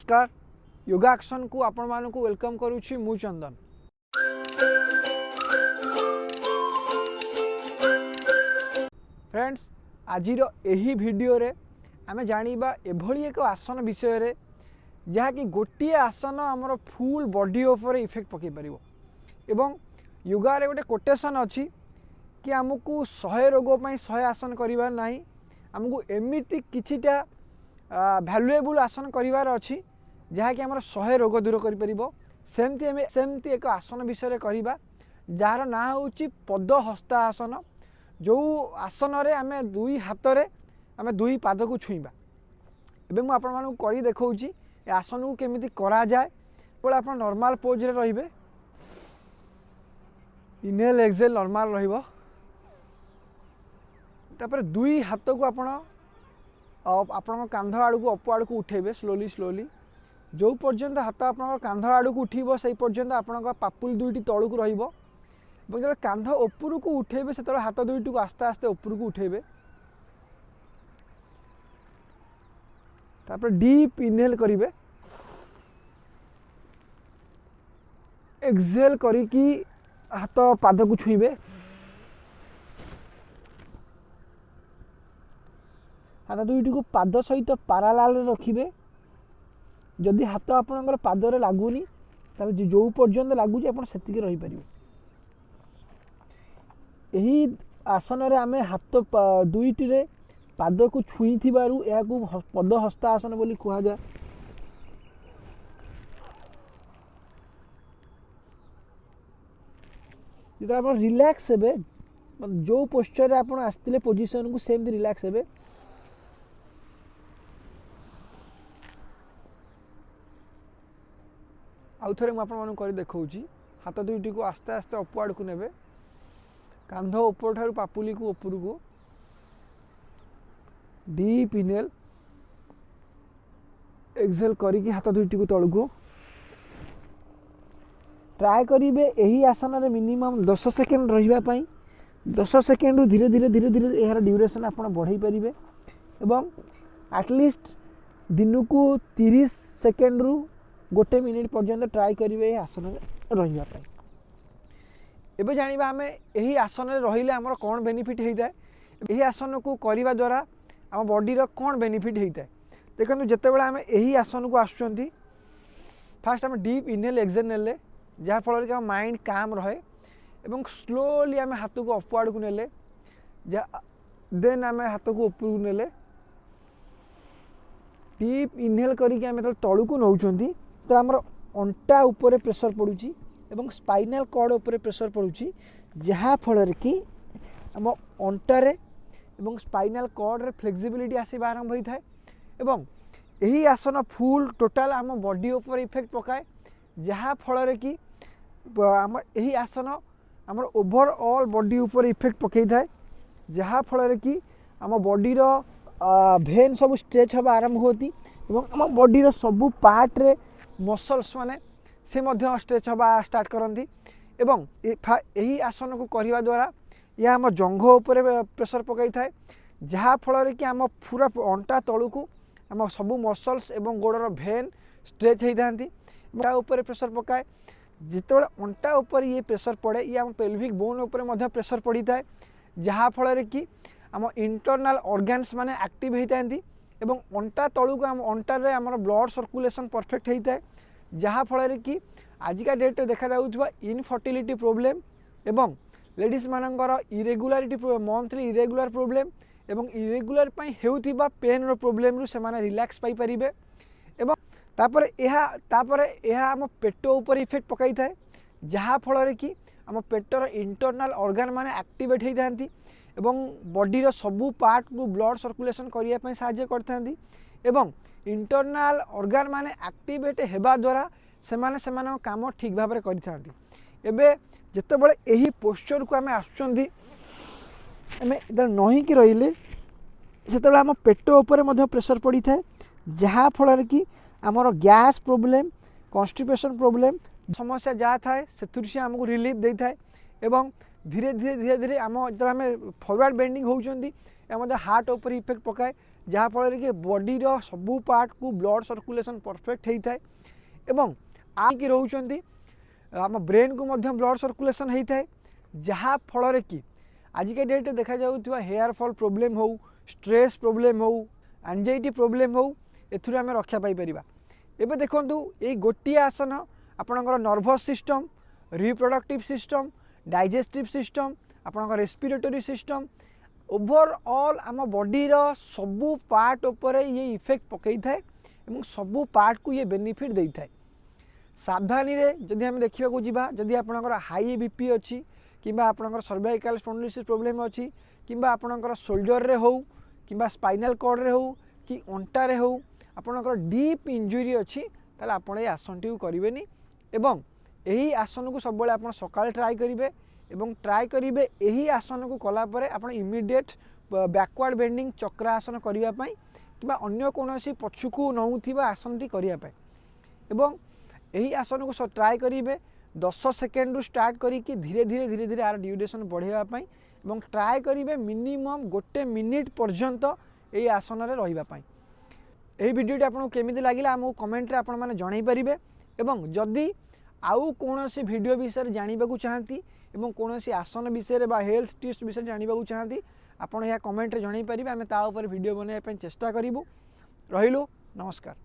नमस्कार योगा एक्शन को आपण मानक वेलकम करुछि मु चंदन। फ्रेंड्स आजिर एही वीडियो रे आमे जानिबा एभली एक आसन विषय रे जहा कि गोटे आसन हमर फुल बॉडी ऊपर इफेक्ट पकई परिबो एवं योगा रे गोटे कोटेशन अछि कि हमकु 100 रोग पई 100 आसन करिवार नाही, हमकु एमिति किछिटा भैल्युएबल आसन करिवार अछि जहा कि हमर 100 रोग दूर करि परिबो। सेमती एक आसन विषय रे करिबा जार ना होछि पदहस्तासन, जो आसन रे आमे दुई हाथ रे आमे दुई पाद को छुईबा। एबे मु आपण मानकु करि देखौछि ए आसन को केमिति करा जाय। बोले आपण नॉर्मल पोज रे रहिबे, इनहेल एक्सहेल नॉर्मल रहिबो, तापर दुई हाथ को आपण कांध आड़ को अप आड़ को उठेबे स्लोली। जो पर्यंत हाथ आपण कांध आड़ को उठिबो से पर्यंत आपण पापुल दुईटी तळु को रहिबो। जब कांध ऊपर को उठेबे से हाथ दुईटी को आस्ते आस्ते ऊपर को उठेबे। तापर डीप इनहेल करिवे, एक्सहेल करिकी हाथ पाद को छुईबे। हाथ दुईटी को पाद सहित पारालाल रखिबे। जदि हाथ आपणकर पादरे लागुनी ताले जो पर्यंत लागुची आपण सेतिके रहि परिबो। एही आसन रे आमे हाथ दुईटी रे पाद को छुई थिबारु एहाकू पदहस्तासन बोली कुहा जाय। जदि आपण रिलैक्स हेबे, जो पोस्चर रे आपण आस्तिले पोजीशन को सेम रिलैक्स हेबे। आउ थरे मु आपण मानु करि देखौछि। हाथ दुईटी को आस्ते आस्ते अपवार्ड को नेबे, कांध ऊपर ठारू पापुली को ऊपर को डीप इनहेल एक्सहेल करिकी हाथ दुईटी को तळ को ट्राई करिवे। एही आसन रे मिनिमम 10 सेकेंड रहिबा पई 10 सेकेंड रु धीरे धीरे एहार ड्यूरेशन आपण बढ़ाई परिबे एवं एटलिस्ट दिन को 30 सेकेंड रु 1 मिनिट पर्यंत ट्राई करिवे आसन रहिबा पई। एबे जानिबा हमें एही आसन रे रहिले हमर कोन बेनिफिट हेइताय, एही आसन को करिवा द्वारा हम बॉडी रो कोन बेनिफिट हेइताय। देखंतु जते बेला हमें एही आसन को आछुंती, फास्ट हम डीप इनहेल एक्सहेल नेले जहा फल रे माइंड काम रहे एवं स्लोली हमें हाथ को अपवार्ड को नेले, देन हमें हाथ को ऊपर को नेले, डीप इनहेल करिके हमें तळु को नौचंती तो हमर अंटा ऊपर प्रेशर पड़ुची एवं स्पाइनल कॉर्ड ऊपर प्रेशर पड़ुची, जहा फल कि आम अंटारे एवं स्पाइनल कॉर्ड रे फ्लेक्सिबिलिटी आसीबा आरंभ होई थाए एवं एही आसन फुल टोटल आम बॉडी ऊपर इफेक्ट पकाए, जहा फल कि आम एही आसन आम ओवरऑल बॉडी ऊपर इफेक्ट पकई थाए, जहा फल कि आम बॉडी रो भेन सब स्ट्रेच हवा आरंभ होती एवं आम बॉडी रो सब पार्ट रे मसल्स माने से मध्य स्ट्रेच हवा स्टार्ट करती एवं यही आसन को करने द्वारा यह आम जंघ उपर प्रेशर पकई थाए, जहा फल कि आम पूरा अंटा तलू को आम सब मसल्स एवं गोड़र भेन स्ट्रेच होता ऊपर प्रेशर पकाए। जितेबाला अंटा ऊपर ये प्रेशर पड़े ये आम पेल्विक बोन उपर मध्य प्रेशर पड़ी थाए, जहा फल कि आम इंटरनल ऑर्गन्स माने एक्टिव होता एवं अंटा तलू को आम अंटार आम ब्लड सर्कुलेशन परफेक्ट होता है, जहा फल कि आजिका डेट देखा जाउथबा इनफर्टिलिटी प्रोब्लेम एवं लेडीज मानकर इरेगुलारिटी मंथली इरेगुलर प्रोब्लेम एवं इरेगुलर पई हेउथिबा पेन रो प्रोब्लेम रु से माने रिलैक्स पाई परिबे एवं तापर एहा आम पेट ऊपर इफेक्ट पकाई थाए, जहा फल कि आम पेटर इंटरनल ऑर्गन माने एक्टिवेट होइथांती एवं बॉडी रो सबु पार्ट को ब्लड सर्कुलेशन करिया पई सहायता करथांती एवं इंटरनल ऑर्गन माने एक्टिवेट हेबा द्वारा से माने काम ठीक भाव में करिथांती। एबे जते बळे एही पोस्चर को आमे आछुंती आमे इधर नही कि रहिले सेते आम पेट ऊपर मध्य प्रेशर पड़ी थाए, जहा फल कि आमर गैस प्रोब्लेम कॉन्स्टिपेशन प्रोब्लेम समस्या जहाँ थाए से आमको रिलीफ दे थाए एवं धीरे धीरे आम जो आम फॉरवर्ड बेंडिंग होती हार्ट ऊपर इफेक्ट पकाए, जहाँफल कि बॉडी सबू पार्ट को ब्लड सर्कुलेशन परफेक्ट होता है एवं आगे रोचंती आम ब्रेन को मध्य ब्लड सर्कुलेशन होता है जहाँ फल कि आजिका डेट देखा जाउथि हेयर फॉल प्रोब्लेम हो स्ट्रेस प्रोब्लेम हो एंजाइटी प्रोब्लेम हो एथुरे आम रक्षा पाई परिबा। एबे देखंतु ए गोटिए आसन आपणकर nervous system reproductive system digestive system आपणकर रेस्पिरेटरी सिस्टम ओवरऑल आम बॉडी सबू पार्ट उपरे ये इफेक्ट पकई थाए एवं सबू पार्ट को ये बेनिफिट दे थाए। सावधानी रे जदि हम देखा जावा जदि आपणकर हाई बीपी अच्छी किंबा आपणकर सर्वाइकल स्पॉन्डिलोसिस प्रॉब्लम अच्छी किंबा आपणकर शोल्डर रे हो किंबा स्पाइनल कॉर्ड रे हो कि अंटा रे हो आपणकर डीप इंजुरी अच्छी ताले आपण ए आसन टी करिवेनी एवं एही आसन को सब बेले आपण सकाळ ट्राई करिवे एवं ट्राई करिवे एही आसन को कला परे आपण इमीडिएट बैकवर्ड बेंडिंग चक्रासन करिवा पई किंबा अन्य कोनोसी पछुकू नउथिबा आसन टी करिया पई एवं एही आसन को ट्राई करिवे 10 सेकेंड रु स्टार्ट करी धीरे धीरे धीरे धीरे आर ड्यूरेशन बढ़ावा पई एवं ट्राई करिवे मिनिमम 1 मिनिट पर्यंत एही आसन रे रहिबा पई। एही वीडियोटी आपको केमिति लागिला हमहु कमेंट रे आपण माने जणाई परिबे एवं जदि आउ कोनोसी वीडियो विषय जानबा को चाहती एवं कोनोसी आसन विषय बा हेल्थ टिप्स विषय जानबा को चाहती आपण या कमेंट रे जणाई परिबे आमे ता ऊपर वीडियो बनाय पई चेष्टा करिवु। रहिलो नमस्कार।